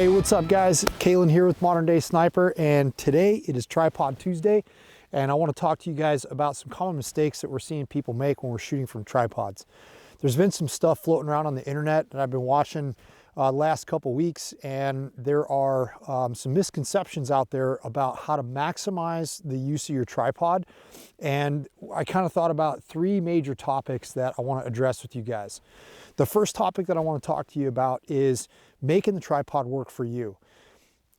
Hey, what's up guys? Kalen here with Modern Day Sniper, and today it is Tripod Tuesday, and I want to talk to you guys about some common mistakes that we're seeing people make when we're shooting from tripods. There's been some stuff floating around on the internet that I've been watching last couple weeks, and there are some misconceptions out there about how to maximize the use of your tripod. And I kind of thought about three major topics that I want to address with you guys. The first topic that I want to talk to you about is making the tripod work for you.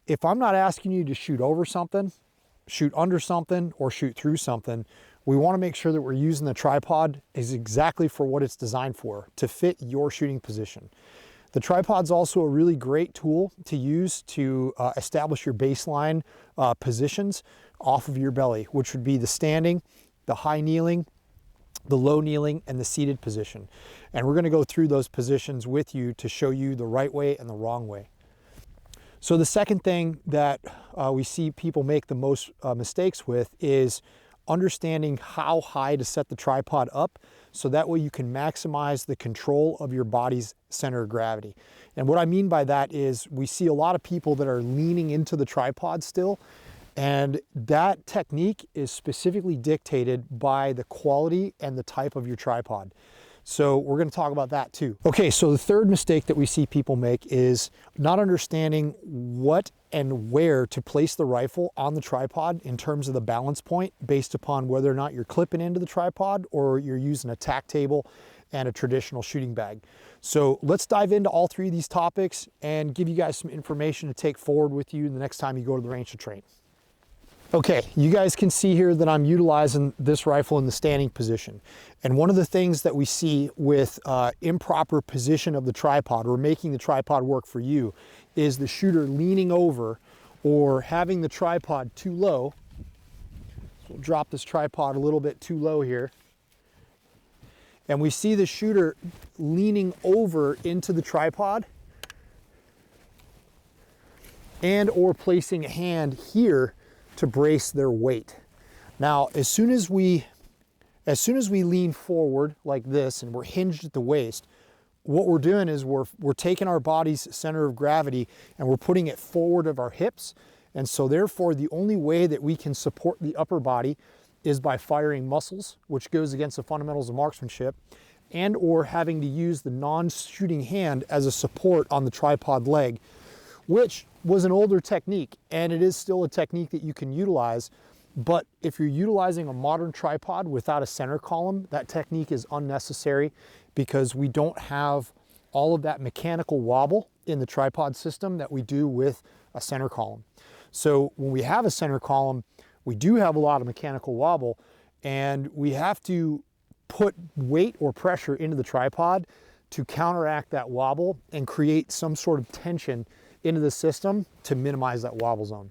If I'm not asking you to shoot over something, shoot under something, or shoot through something, we want to make sure that we're using the tripod is exactly for what it's designed for, to fit your shooting position. The tripod's also a really great tool to use to establish your baseline positions off of your belly, which would be the standing, the high kneeling, the low kneeling, and the seated position. And we're going to go through those positions with you to show you the right way and the wrong way. So the second thing that we see people make the most mistakes with is understanding how high to set the tripod up, so that way you can maximize the control of your body's center of gravity. And what I mean by that is we see a lot of people that are leaning into the tripod still, and that technique is specifically dictated by the quality and the type of your tripod. So we're going to talk about that too. Okay, so the third mistake that we see people make is not understanding what and where to place the rifle on the tripod in terms of the balance point, based upon whether or not you're clipping into the tripod or you're using a tack table and a traditional shooting bag. So let's dive into all three of these topics and give you guys some information to take forward with you the next time you go to the range to train. Okay, you guys can see here that I'm utilizing this rifle in the standing position. And one of the things that we see with improper position of the tripod, or making the tripod work for you, is the shooter leaning over or having the tripod too low. So we'll drop this tripod a little bit too low here. And we see the shooter leaning over into the tripod and or placing a hand here to brace their weight. Now, as soon as we lean forward like this and we're hinged at the waist, what we're doing is we're taking our body's center of gravity and we're putting it forward of our hips. And so therefore, the only way that we can support the upper body is by firing muscles, which goes against the fundamentals of marksmanship, and or having to use the non-shooting hand as a support on the tripod leg, which was an older technique, and it is still a technique that you can utilize. But if you're utilizing a modern tripod without a center column, that technique is unnecessary, because we don't have all of that mechanical wobble in the tripod system that we do with a center column. So when we have a center column, we do have a lot of mechanical wobble, and we have to put weight or pressure into the tripod to counteract that wobble and create some sort of tension into the system to minimize that wobble zone.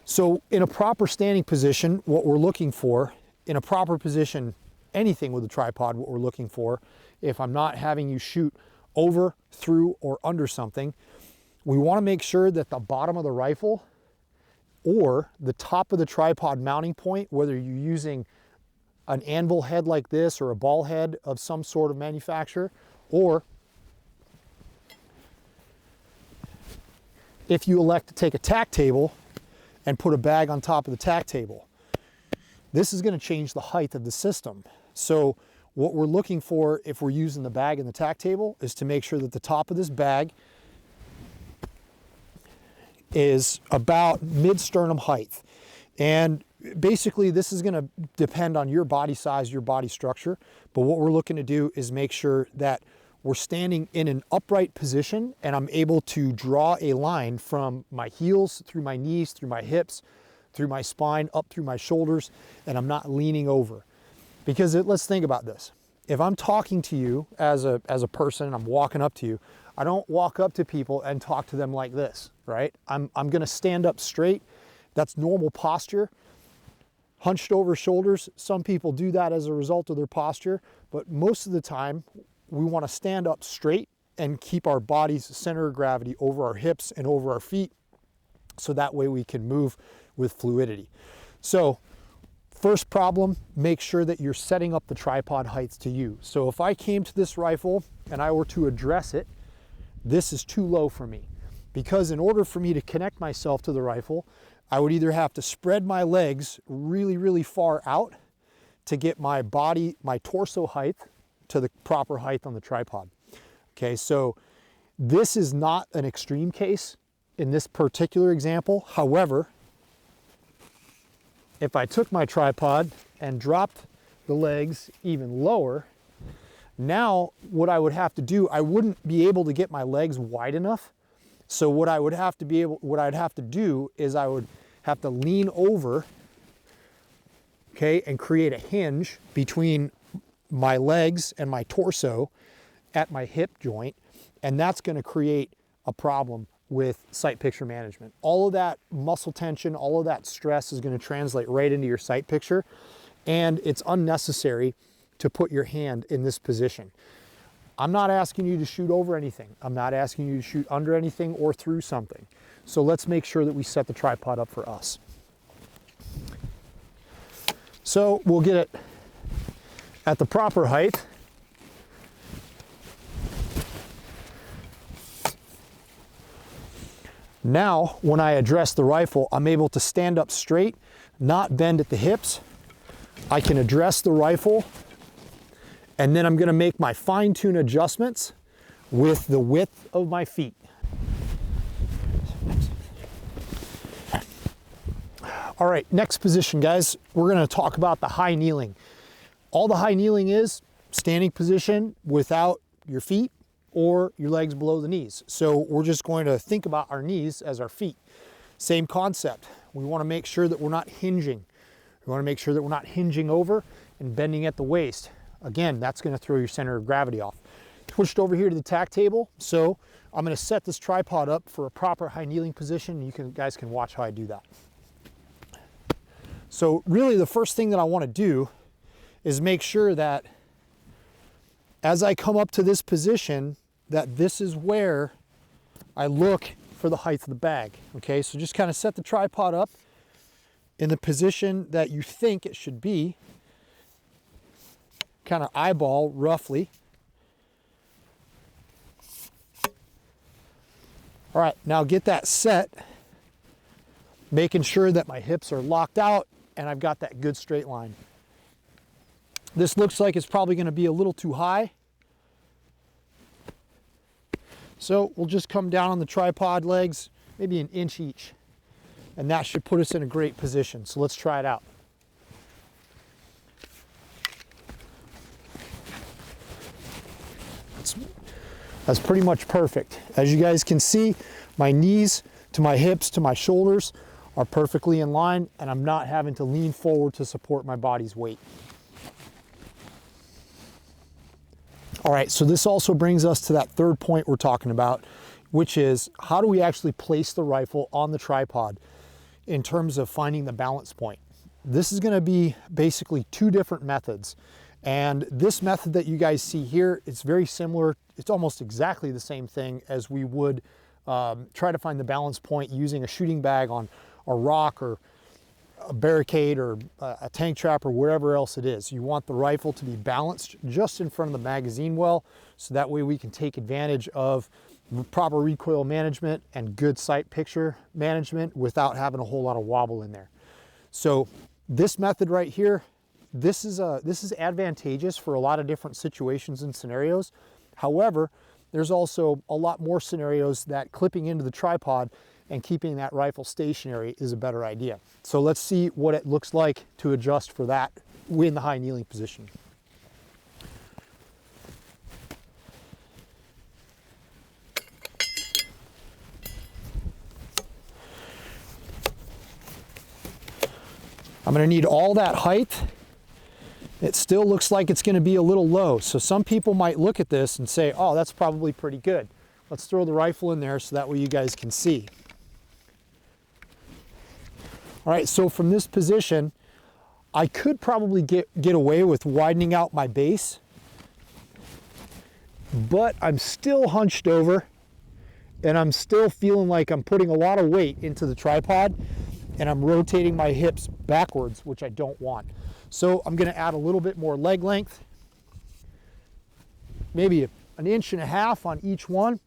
So in a proper standing position, what we're looking for, in a proper position, anything with a tripod, what we're looking for, if I'm not having you shoot over, through, or under something, we want to make sure that the bottom of the rifle or the top of the tripod mounting point, whether you're using an Anvil head like this or a ball head of some sort of manufacturer, or if you elect to take a tack table and put a bag on top of the tack table, this is going to change the height of the system. So what we're looking for, if we're using the bag and the tack table, is to make sure that the top of this bag is about mid-sternum height. And basically this is going to depend on your body size, your body structure. But what we're looking to do is make sure that we're standing in an upright position, and I'm able to draw a line from my heels, through my knees, through my hips, through my spine, up through my shoulders, and I'm not leaning over. Because let's think about this. If I'm talking to you as a person and I'm walking up to you, I don't walk up to people and talk to them like this, right? I'm gonna stand up straight. That's normal posture. Hunched over shoulders, some people do that as a result of their posture, but most of the time, we want to stand up straight and keep our body's center of gravity over our hips and over our feet, so that way we can move with fluidity. So first problem, make sure that you're setting up the tripod heights to you. So if I came to this rifle and I were to address it, this is too low for me. because in order for me to connect myself to the rifle, I would either have to spread my legs really, really far out to get my body, my torso height to the proper height on the tripod. Okay, so this is not an extreme case in this particular example. However, if I took my tripod and dropped the legs even lower, now what I would have to do, I wouldn't be able to get my legs wide enough. So what I'd have to do is I would have to lean over, okay, and create a hinge between my legs and my torso at my hip joint, and that's going to create a problem with sight picture management. All of that muscle tension, all of that stress is going to translate right into your sight picture, and it's unnecessary to put your hand in this position. I'm not asking you to shoot over anything. I'm not asking you to shoot under anything or through something. So let's make sure that we set the tripod up for us. So we'll get it at the proper height. Now, when I address the rifle, I'm able to stand up straight, not bend at the hips. I can address the rifle, and then I'm going to make my fine-tune adjustments with the width of my feet. All right, next position, guys. We're going to talk about the high kneeling. All the high kneeling is standing position without your feet or your legs below the knees. So we're just going to think about our knees as our feet. Same concept. We want to make sure that we're not hinging. We want to make sure that we're not hinging over and bending at the waist. Again, that's going to throw your center of gravity off. Switched over here to the tack table. So I'm going to set this tripod up for a proper high kneeling position. You guys can watch how I do that. So really the first thing that I want to do is make sure that as I come up to this position, that this is where I look for the height of the bag. Okay, so just kind of set the tripod up in the position that you think it should be. Kind of eyeball roughly. All right, now get that set, making sure that my hips are locked out and I've got that good straight line. This looks like it's probably going to be a little too high. So we'll just come down on the tripod legs, maybe 1 inch each. And that should put us in a great position. So let's try it out. That's pretty much perfect. As you guys can see, my knees to my hips to my shoulders are perfectly in line, and I'm not having to lean forward to support my body's weight. All right, so this also brings us to that third point we're talking about, which is how do we actually place the rifle on the tripod in terms of finding the balance point. This is going to be basically 2 different methods. And this method that you guys see here, it's very similar. It's almost exactly the same thing as we would try to find the balance point using a shooting bag on a rock or a barricade or a tank trap or wherever else it is. You want the rifle to be balanced just in front of the magazine well, so that way we can take advantage of proper recoil management and good sight picture management without having a whole lot of wobble in there. So this method right here, this is advantageous for a lot of different situations and scenarios. However, there's also a lot more scenarios that clipping into the tripod and keeping that rifle stationary is a better idea. So let's see what it looks like to adjust for that in the high kneeling position. I'm going to need all that height. It still looks like it's going to be a little low. So some people might look at this and say, oh, that's probably pretty good. Let's throw the rifle in there so that way you guys can see. All right, so from this position, I could probably get away with widening out my base, but I'm still hunched over and I'm still feeling like I'm putting a lot of weight into the tripod and I'm rotating my hips backwards, which I don't want. So I'm going to add a little bit more leg length, maybe 1.5 inches on each one.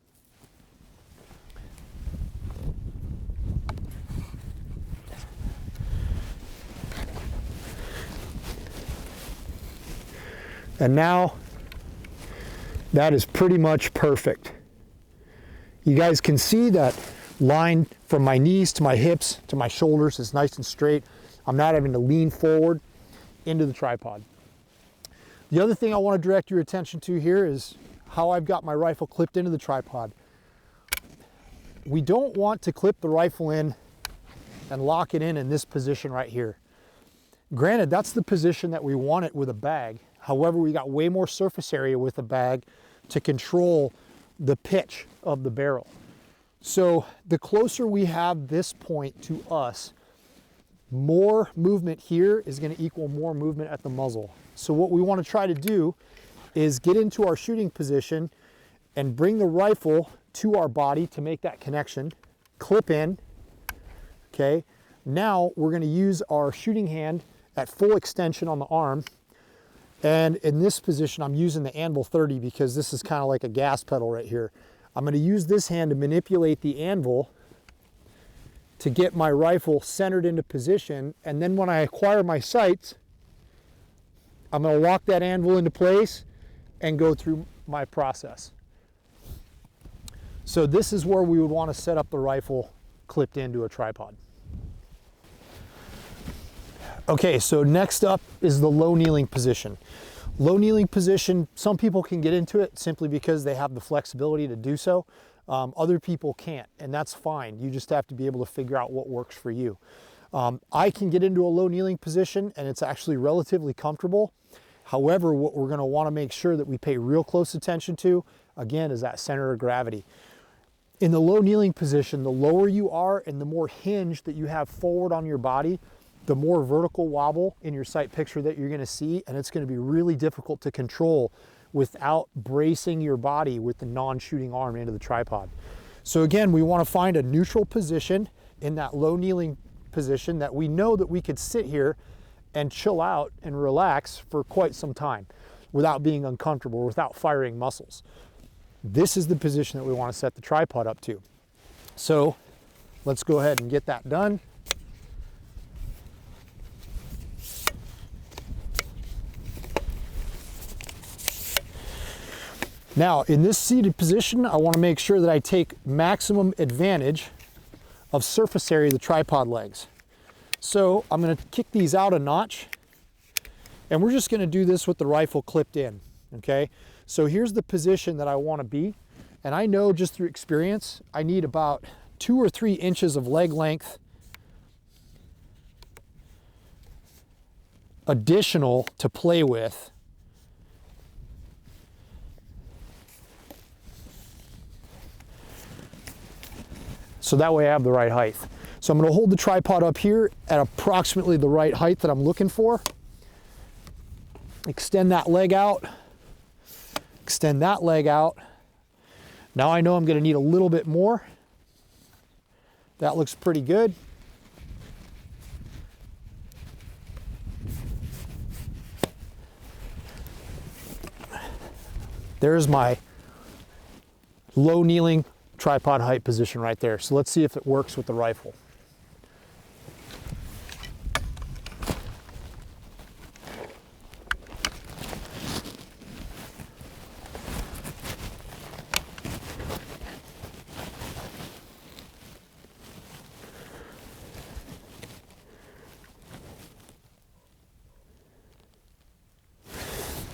And now that is pretty much perfect. You guys can see that line from my knees to my hips to my shoulders is nice and straight. I'm not having to lean forward into the tripod. The other thing I want to direct your attention to here is how I've got my rifle clipped into the tripod. We don't want to clip the rifle in and lock it in this position right here. Granted, that's the position that we want it with a bag. However, we got way more surface area with a bag to control the pitch of the barrel. So the closer we have this point to us, more movement here is going to equal more movement at the muzzle. So what we want to try to do is get into our shooting position and bring the rifle to our body to make that connection, clip in, okay? Now we're going to use our shooting hand at full extension on the arm. And in this position, I'm using the Anvil 30 because this is kind of like a gas pedal right here. I'm going to use this hand to manipulate the anvil to get my rifle centered into position. And then when I acquire my sights, I'm going to lock that anvil into place and go through my process. So this is where we would want to set up the rifle clipped into a tripod. Okay, so next up is the low kneeling position. Low kneeling position, some people can get into it simply because they have the flexibility to do so. Other people can't, and that's fine. You just have to be able to figure out what works for you. I can get into a low kneeling position and it's actually relatively comfortable. However, what we're going to want to make sure that we pay real close attention to, again, is that center of gravity. In the low kneeling position, the lower you are and the more hinge that you have forward on your body, the more vertical wobble in your sight picture that you're going to see, and it's going to be really difficult to control without bracing your body with the non-shooting arm into the tripod. So again, we want to find a neutral position in that low kneeling position that we know that we could sit here and chill out and relax for quite some time without being uncomfortable, without firing muscles. This is the position that we want to set the tripod up to. So let's go ahead and get that done. Now, in this seated position, I want to make sure that I take maximum advantage of surface area of the tripod legs. So I'm going to kick these out a notch, and we're just going to do this with the rifle clipped in, okay? So here's the position that I want to be, and I know just through experience, I need about 2 or 3 inches of leg length additional to play with. So that way I have the right height. So I'm going to hold the tripod up here at approximately the right height that I'm looking for. Extend that leg out. Extend that leg out. Now I know I'm going to need a little bit more. That looks pretty good. There's my low kneeling tripod height position right there. So let's see if it works with the rifle.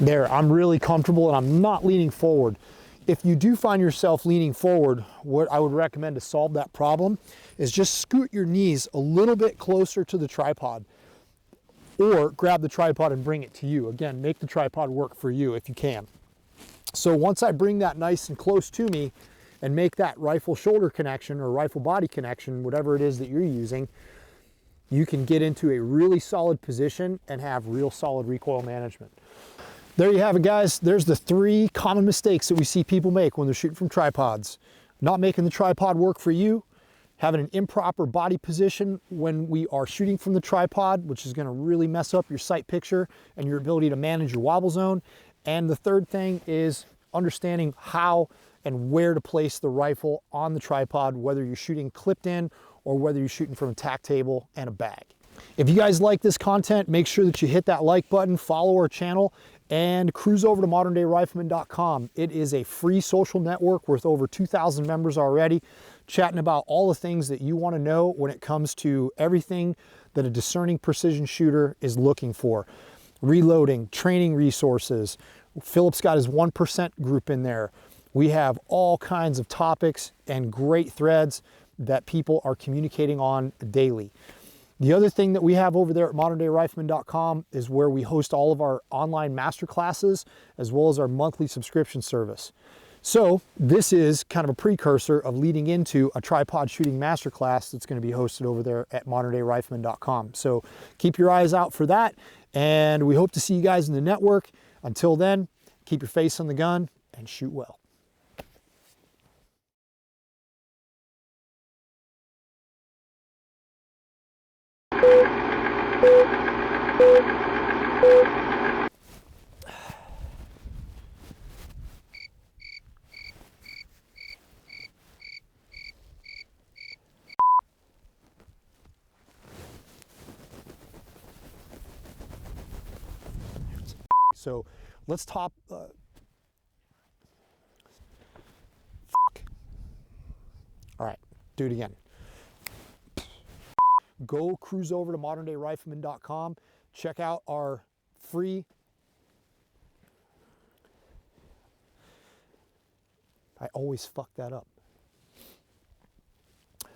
There, I'm really comfortable and I'm not leaning forward. If you do find yourself leaning forward, what I would recommend to solve that problem is just scoot your knees a little bit closer to the tripod, or grab the tripod and bring it to you. Again, make the tripod work for you if you can. So once I bring that nice and close to me and make that rifle shoulder connection or rifle body connection, whatever it is that you're using, you can get into a really solid position and have real solid recoil management. There you have it, guys. There's the 3 common mistakes that we see people make when they're shooting from tripods. Not making the tripod work for you, having an improper body position when we are shooting from the tripod, which is going to really mess up your sight picture and your ability to manage your wobble zone. And the third thing is understanding how and where to place the rifle on the tripod, whether you're shooting clipped in or whether you're shooting from a tack table and a bag. If you guys like this content, make sure that you hit that like button, follow our channel, and cruise over to moderndayRifleman.com. It is a free social network with over 2,000 members already, chatting about all the things that you want to know when it comes to everything that a discerning precision shooter is looking for. Reloading, training resources. Philip's got his 1% group in there. We have all kinds of topics and great threads that people are communicating on daily. The other thing that we have over there at moderndayRifleman.com is where we host all of our online masterclasses as well as our monthly subscription service. So this is kind of a precursor of leading into a tripod shooting masterclass that's going to be hosted over there at moderndayRifleman.com. So keep your eyes out for that, and we hope to see you guys in the network. Until then, keep your face on the gun and shoot well. So let's top. All right, do it again. Go cruise over to moderndayRifleman.com. Check out our free. I always fuck that up.